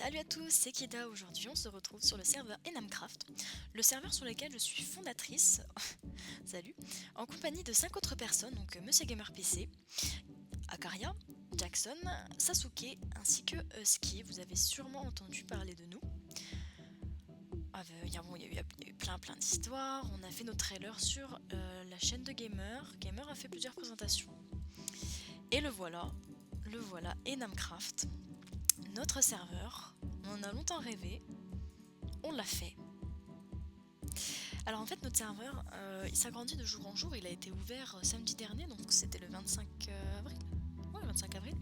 Salut à tous, c'est Kida. Aujourd'hui on se retrouve sur le serveur Enamcraft, le serveur sur lequel je suis fondatrice, salut, en compagnie de 5 autres personnes, donc Monsieur Gamer PC, Akaria, Jackson, Sasuke ainsi que Ski. Vous avez sûrement entendu parler de nous. Il y a eu plein d'histoires, on a fait nos trailers sur la chaîne de Gamer. Gamer a fait plusieurs présentations. Et le voilà, Enamcraft, notre serveur. On en a longtemps rêvé, on l'a fait. Alors en fait notre serveur il s'agrandit de jour en jour, il a été ouvert samedi dernier, donc c'était le 25 avril. Ouais, 25 avril.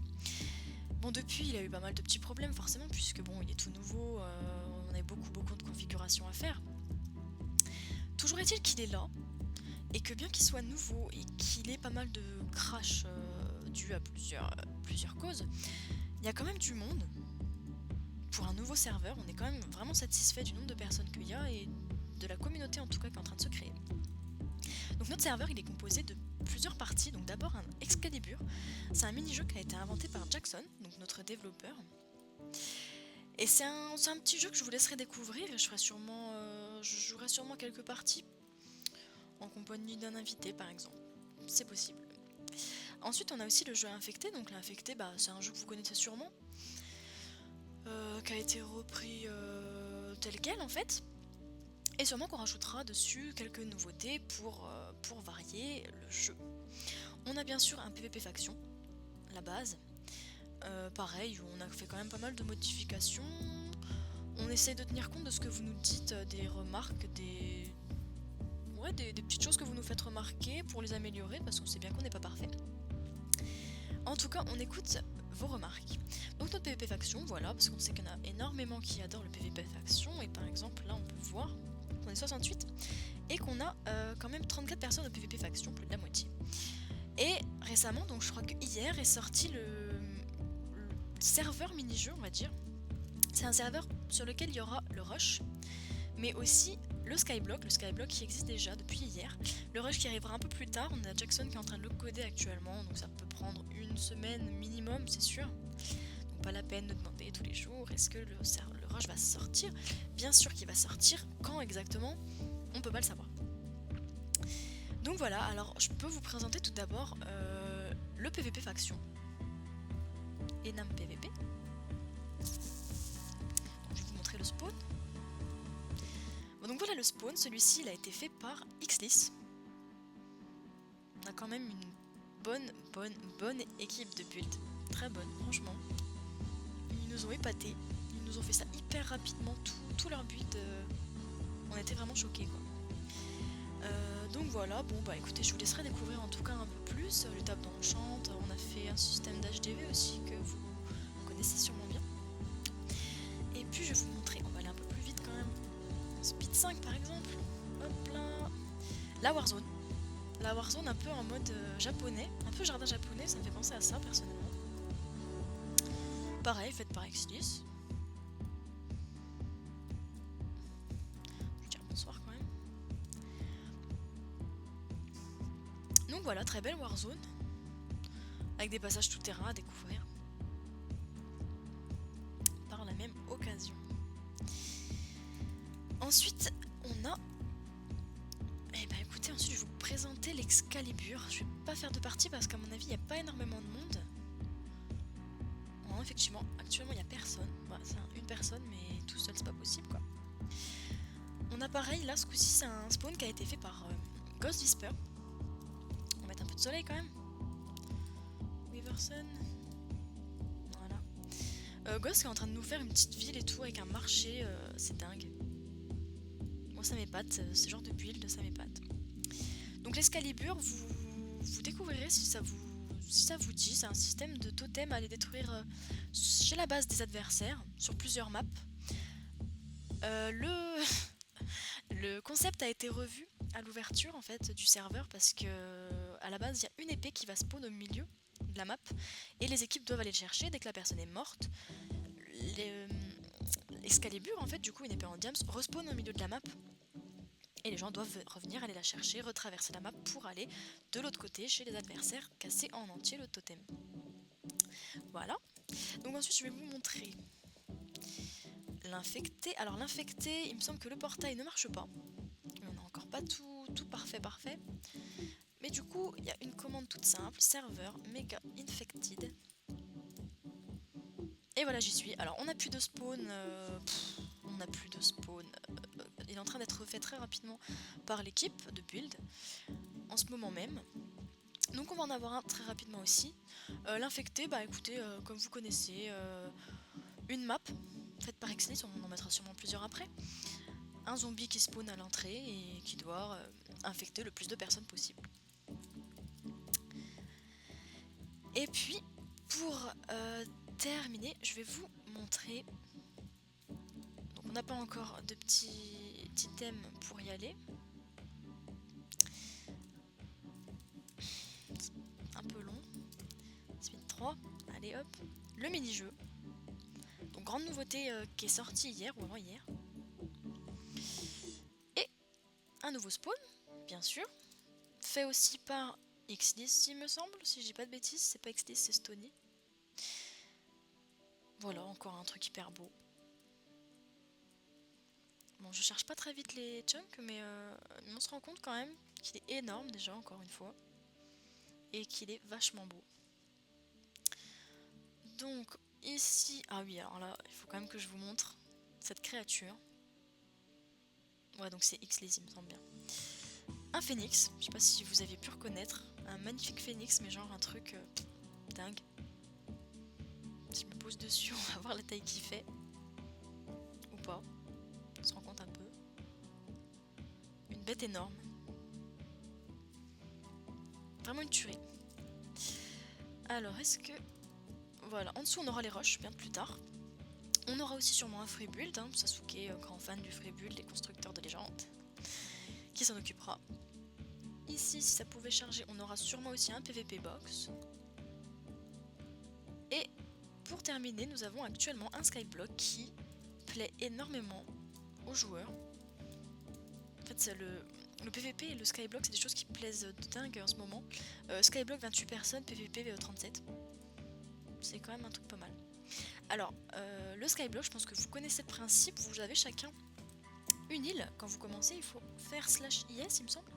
Bon, depuis il a eu pas mal de petits problèmes forcément, puisque bon il est tout nouveau, on a beaucoup de configurations à faire. Toujours est-il qu'il est là, et que bien qu'il soit nouveau et qu'il ait pas mal de crash dû à plusieurs causes, il y a quand même du monde. Pour un nouveau serveur, on est quand même vraiment satisfait du nombre de personnes qu'il y a et de la communauté en tout cas qui est en train de se créer. Donc notre serveur il est composé de plusieurs parties, donc d'abord un Excalibur, c'est un mini-jeu qui a été inventé par Jackson, donc notre développeur. Et c'est un petit jeu que je vous laisserai découvrir et je jouerai sûrement quelques parties en compagnie d'un invité par exemple, c'est possible. Ensuite on a aussi le jeu Infecté, donc l'Infecté c'est un jeu que vous connaissez sûrement, qui a été repris tel quel en fait. Et sûrement qu'on rajoutera dessus quelques nouveautés pour varier le jeu. On a bien sûr un PvP faction, la base. Pareil, on a fait quand même pas mal de modifications. On essaie de tenir compte de ce que vous nous dites, des remarques, des petites choses que vous nous faites remarquer pour les améliorer, parce qu'on sait bien qu'on n'est pas parfait. En tout cas, on écoute vos remarques. Donc notre PvP faction, voilà, parce qu'on sait qu'il y en a énormément qui adorent le PvP faction, et par exemple là on peut voir qu'on est 68 et qu'on a quand même 34 personnes au PvP faction, plus de la moitié. Et récemment, donc je crois que hier est sorti le serveur mini-jeu, on va dire. C'est un serveur sur lequel il y aura le rush, mais aussi le skyblock qui existe déjà depuis hier. Le rush qui arrivera un peu plus tard, on a Jackson qui est en train de le coder actuellement, donc ça peut prendre une semaine minimum, c'est sûr. Donc pas la peine de demander tous les jours, est-ce que le rush va sortir? Bien sûr qu'il va sortir, quand exactement? On peut pas le savoir. Donc voilà, alors je peux vous présenter tout d'abord le PvP faction. Enam PvP. Donc, je vais vous montrer le spawn. Bon, donc voilà le spawn, celui-ci il a été fait par Xlis. On a quand même une bonne équipe de build. Très bonne, franchement. Ils nous ont épatés, ils nous ont fait ça hyper rapidement, tout leur build. On était vraiment choqués quoi. Donc voilà, bon bah écoutez, je vous laisserai découvrir en tout cas un peu plus les tables d'enchant. On a fait un système d'HDV aussi que vous connaissez sûrement bien. Et puis je vais vous montrer, on va aller un peu plus vite quand même. Speed 5 par exemple. Hop là. La Warzone. La Warzone un peu en mode japonais, un peu jardin japonais, ça me fait penser à ça personnellement. Pareil, faite par Xlis. Je vais dire bonsoir quand même. Donc voilà, très belle Warzone, avec des passages tout-terrain à découvrir par la même occasion. Ensuite, on a... écoutez, ensuite je vais vous présenter l'Excalibur. Je vais pas faire de partie parce qu'à mon avis, il n'y a pas énormément de monde. Non, effectivement, actuellement, il n'y a personne. Bah, c'est une personne, mais tout seul, c'est pas possible, quoi. On a pareil, là, ce coup-ci, c'est un spawn qui a été fait par Ghost Whisper. On va mettre un peu de soleil, quand même. Weaverson. Voilà. Ghost qui est en train de nous faire une petite ville et tout, avec un marché, c'est dingue. Moi, ça m'épate, ce genre de build, ça m'épate. Donc l'Excalibur, vous découvrirez si ça vous dit, c'est un système de totem à aller détruire chez la base des adversaires, sur plusieurs maps. Le concept a été revu à l'ouverture en fait du serveur parce que à la base il y a une épée qui va spawn au milieu de la map et les équipes doivent aller le chercher dès que la personne est morte. L'Excalibur en fait, du coup une épée en diams, respawn au milieu de la map. Et les gens doivent revenir, aller la chercher, retraverser la map pour aller de l'autre côté chez les adversaires, casser en entier le totem. Voilà. Donc ensuite je vais vous montrer L'infecté, alors l'infecté, il me semble que le portail ne marche pas. On n'a encore pas tout parfait. Mais du coup, il y a une commande toute simple, serveur mega infected. Et voilà, j'y suis. Alors, on n'a plus de spawn. On n'a plus de spawn. Il est en train d'être fait très rapidement par l'équipe de build, en ce moment même. Donc on va en avoir un très rapidement aussi. L'infecté, bah écoutez, comme vous connaissez, une map faite par Exlis, on en mettra sûrement plusieurs après. Un zombie qui spawn à l'entrée et qui doit infecter le plus de personnes possible. Et puis, pour terminer, je vais vous montrer. Donc on n'a pas encore de petits items pour y aller. Un peu long. Speed 3, allez hop. Le mini-jeu. Donc grande nouveauté qui est sortie hier ou avant-hier. Et un nouveau spawn, bien sûr. Fait aussi par Xlis, il me semble, si je dis pas de bêtises. C'est pas Xlis, c'est Stony. Voilà, encore un truc hyper beau. Bon, je cherche pas très vite les chunks, mais on se rend compte quand même qu'il est énorme déjà, encore une fois. Et qu'il est vachement beau. Donc, ici... Ah oui, alors là, il faut quand même que je vous montre cette créature. Ouais, donc c'est Xlis, il me semble bien. Un phénix, je sais pas si vous aviez pu reconnaître. Un magnifique phénix, mais genre un truc dingue. Si je me pose dessus, on va voir la taille qu'il fait. Ou pas. On se rend compte un peu. Une bête énorme. Vraiment une tuerie. Alors, est-ce que... Voilà, en dessous on aura les rushs, bien plus tard. On aura aussi sûrement un free build, hein, Sasuke, grand fan du free build, les constructeurs de légende, qui s'en occupera. Ici, si ça pouvait charger, on aura sûrement aussi un PVP box. Et pour terminer, nous avons actuellement un skyblock qui plaît énormément aux joueurs. En fait, le PVP et le skyblock, c'est des choses qui plaisent de dingue en ce moment. Skyblock 28 personnes, PVP 37. C'est quand même un truc pas mal. Alors, le skyblock, je pense que vous connaissez le principe. Vous avez chacun une île. Quand vous commencez, il faut faire /IS, il me semble,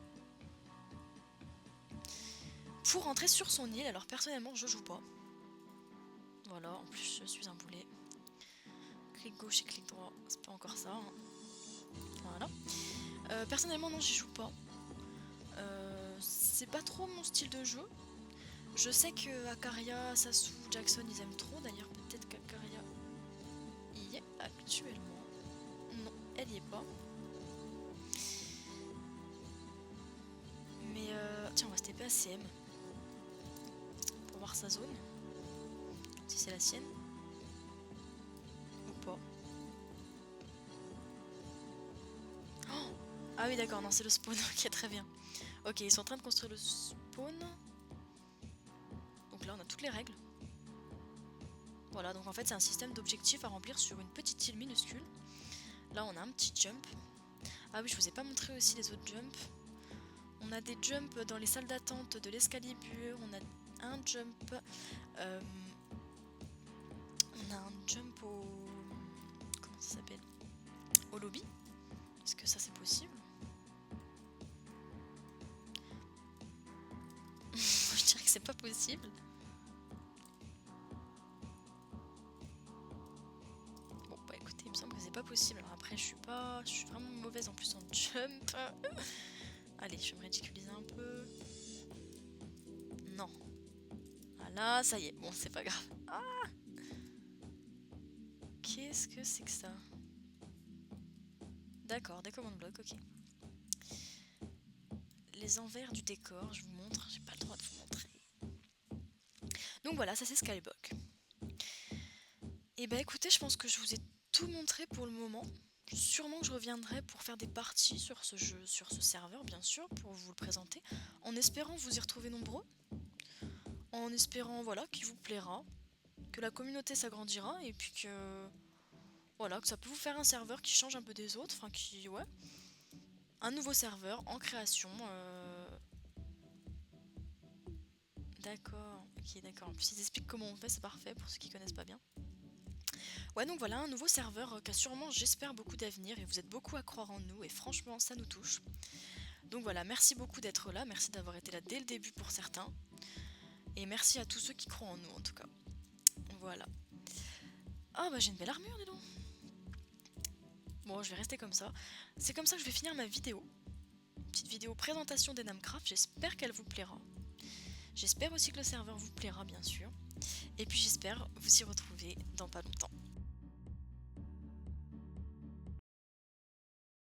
pour rentrer sur son île. Alors personnellement, je joue pas. Voilà, en plus je suis un boulet. Clic gauche et clic droit, c'est pas encore ça. Hein. Voilà. Personnellement, non, j'y joue pas. C'est pas trop mon style de jeu. Je sais que Akaria, Sasu, Jackson, ils aiment trop. D'ailleurs, peut-être qu'Akaria y est actuellement. Non, elle y est pas. Mais tiens, on va se TP à CM pour voir sa zone. Si c'est la sienne. Ou pas. Oh, ah oui, d'accord, non, c'est le spawn. Ok, très bien. Ok, ils sont en train de construire le spawn. Donc là, on a toutes les règles. Voilà, donc en fait, c'est un système d'objectifs à remplir sur une petite île minuscule. Là, on a un petit jump. Ah oui, je vous ai pas montré aussi les autres jumps. On a des jumps dans les salles d'attente de l'Escalibur. On a un jump... on a un jump au... Comment ça s'appelle? Au lobby. Est-ce que ça, c'est possible? Je dirais que c'est pas possible. Bon, bah écoutez, il me semble que c'est pas possible. Alors après, je suis vraiment mauvaise en plus en jump. Allez, je vais me ridiculiser un peu. Non. Voilà, ça y est. Bon, c'est pas grave. Ah! Qu'est-ce que c'est que ça? D'accord, des commandes blocs, ok. Les envers du décor, je vous montre. J'ai pas le droit de vous montrer. Donc voilà, ça c'est Skyblock. Et bah écoutez, je pense que je vous ai tout montré pour le moment. Sûrement que je reviendrai pour faire des parties sur ce jeu, sur ce serveur bien sûr, pour vous le présenter. En espérant vous y retrouver nombreux. En espérant voilà, qu'il vous plaira. Que la communauté s'agrandira et puis que... Voilà, que ça peut vous faire un serveur qui change un peu des autres. Enfin qui... Ouais. Un nouveau serveur en création. D'accord, ok d'accord. En plus ils expliquent comment on fait, c'est parfait pour ceux qui connaissent pas bien. Ouais, donc voilà, un nouveau serveur qui a sûrement, j'espère, beaucoup d'avenir et vous êtes beaucoup à croire en nous et franchement, ça nous touche. Donc voilà, merci beaucoup d'être là, merci d'avoir été là dès le début pour certains et merci à tous ceux qui croient en nous en tout cas. Voilà. Ah bah j'ai une belle armure, dis donc. Bon, je vais rester comme ça. C'est comme ça que je vais finir ma vidéo. Petite vidéo présentation d'Enamcraft, j'espère qu'elle vous plaira. J'espère aussi que le serveur vous plaira bien sûr. Et puis j'espère vous y retrouver dans pas longtemps.